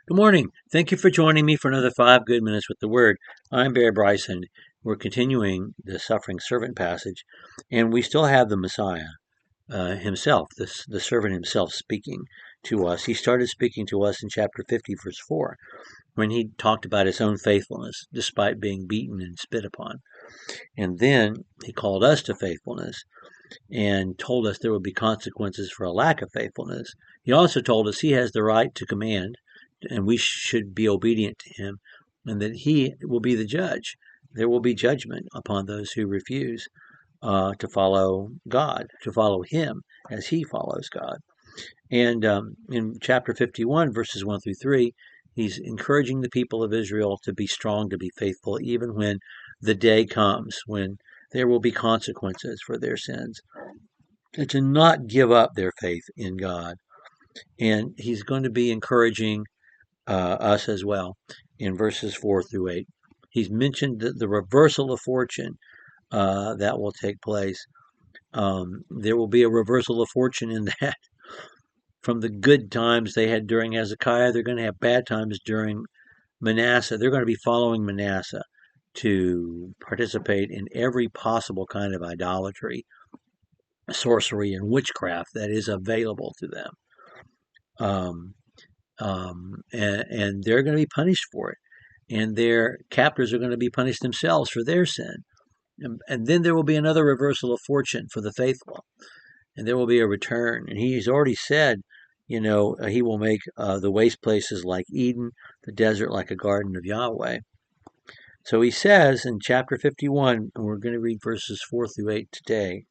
Good morning. Thank you for joining me for another 5 good minutes with the Word. I'm Barry Bryson. We're continuing the suffering servant passage, and we still have the Messiah himself, the servant himself, speaking to us. He started speaking to us in chapter 50, verse 4, when he talked about his own faithfulness despite being beaten and spit upon. And then he called us to faithfulness and told us there would be consequences for a lack of faithfulness. He also told us he has the right to command, and we should be obedient to him, and that he will be the judge. There will be judgment upon those who refuse to follow God, to follow him as he follows God. And in chapter 51, verses 1 through 3, he's encouraging the people of Israel to be strong, to be faithful, even when the day comes when there will be consequences for their sins, and to not give up their faith in God. And he's going to be encouraging us as well in verses 4 through 8. He's mentioned the reversal of fortune that will take place. There will be a reversal of fortune in that. From the good times they had during Hezekiah, they're going to have bad times during Manasseh. They're going to be following Manasseh to participate in every possible kind of idolatry, sorcery, and witchcraft that is available to them. And they're going to be punished for it. And their captors are going to be punished themselves for their sin. And then there will be another reversal of fortune for the faithful. And there will be a return. And he's already said, he will make the waste places like Eden, the desert like a garden of Yahweh. So he says in chapter 51, and we're going to read verses 4 through 8 today,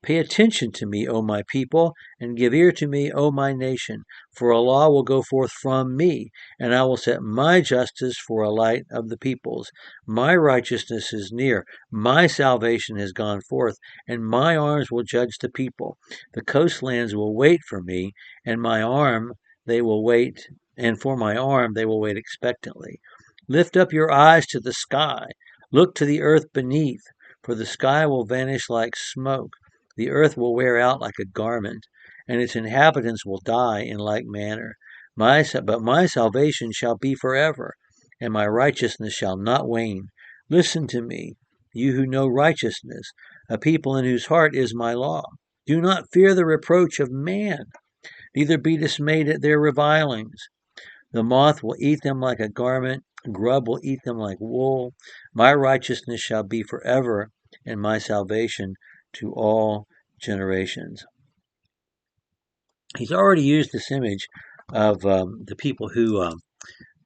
"Pay attention to me, O my people, and give ear to me, O my nation, for a law will go forth from me, and I will set my justice for a light of the peoples. My righteousness is near, my salvation has gone forth, and my arms will judge the people. The coastlands will wait for me, and my arm they will wait, and for my arm they will wait expectantly. Lift up your eyes to the sky, look to the earth beneath, for the sky will vanish like smoke. The earth will wear out like a garment, and its inhabitants will die in like manner. But my salvation shall be forever, and my righteousness shall not wane. Listen to me, you who know righteousness, a people in whose heart is my law. Do not fear the reproach of man, neither be dismayed at their revilings. The moth will eat them like a garment, grub will eat them like wool. My righteousness shall be forever, and my salvation to all generations." He's already used this image of the people who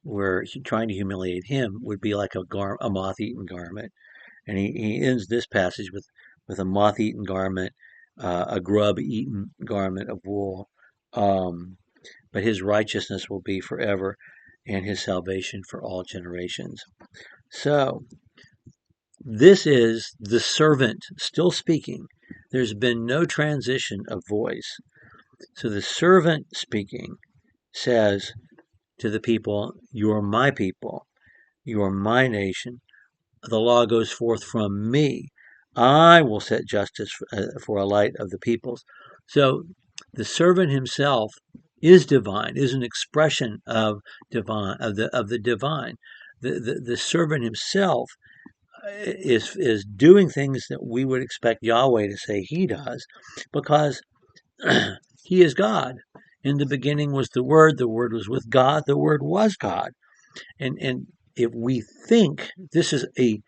were trying to humiliate him would be like a moth-eaten garment. And he ends this passage with a moth-eaten garment, a grub-eaten garment of wool. But his righteousness will be forever, and his salvation for all generations. So, this is the servant still speaking. There's been no transition of voice. So the servant speaking says to the people, "You are my people. You are my nation. The law goes forth from me. I will set justice for a light of the peoples." So the servant himself is divine, is an expression of divine, of the divine. The servant himself is doing things that we would expect Yahweh to say he does, because he is God. In the beginning was the Word was with God, the Word was God. And if we think this is a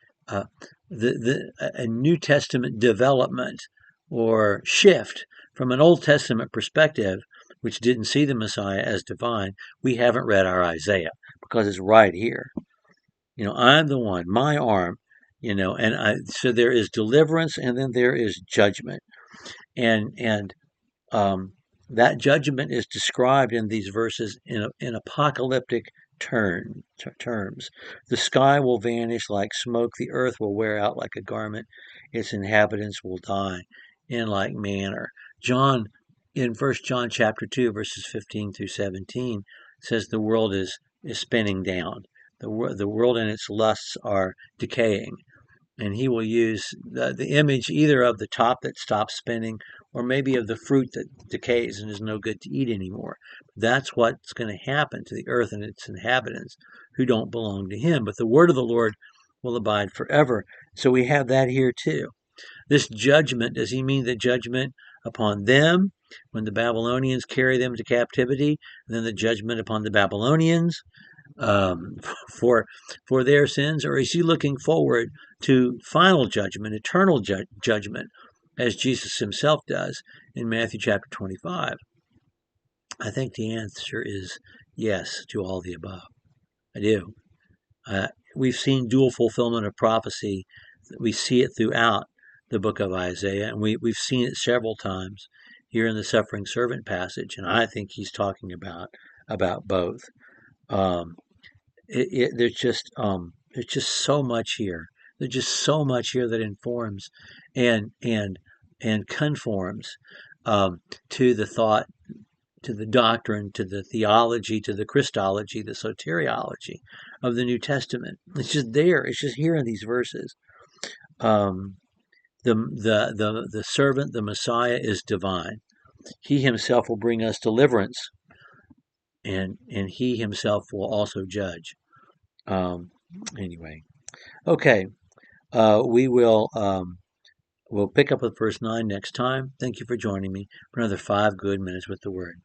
New Testament development or shift from an Old Testament perspective, which didn't see the Messiah as divine, we haven't read our Isaiah, because it's right here. I'm the one, my arm, so there is deliverance, and then there is judgment. And that judgment is described in these verses in apocalyptic terms. The sky will vanish like smoke, the earth will wear out like a garment, its inhabitants will die in like manner. John, in 1 John chapter 2, verses 15 through 17, says the world is spinning down. The world and its lusts are decaying. And he will use the image either of the top that stops spinning or maybe of the fruit that decays and is no good to eat anymore. That's what's going to happen to the earth and its inhabitants who don't belong to him. But the word of the Lord will abide forever. So we have that here too. This judgment, does he mean the judgment upon them when the Babylonians carry them to captivity, and then the judgment upon the Babylonians um, for their sins? Or is he looking forward to final judgment, eternal judgment, as Jesus himself does in Matthew chapter 25? I think the answer is yes to all the above. I do. We've seen dual fulfillment of prophecy. We see it throughout the book of Isaiah, and we've seen it several times here in the suffering servant passage, and I think he's talking about both. Um, there's just so much here. There's just so much here that informs and conforms to the thought, to the doctrine, to the theology, to the Christology, the soteriology of the New Testament. It's just there. It's just here in these verses. The servant, the Messiah, is divine. He himself will bring us deliverance, and he himself will also judge. Anyway, okay. We'll pick up with verse 9 next time. Thank you for joining me for another 5 good minutes with the Word.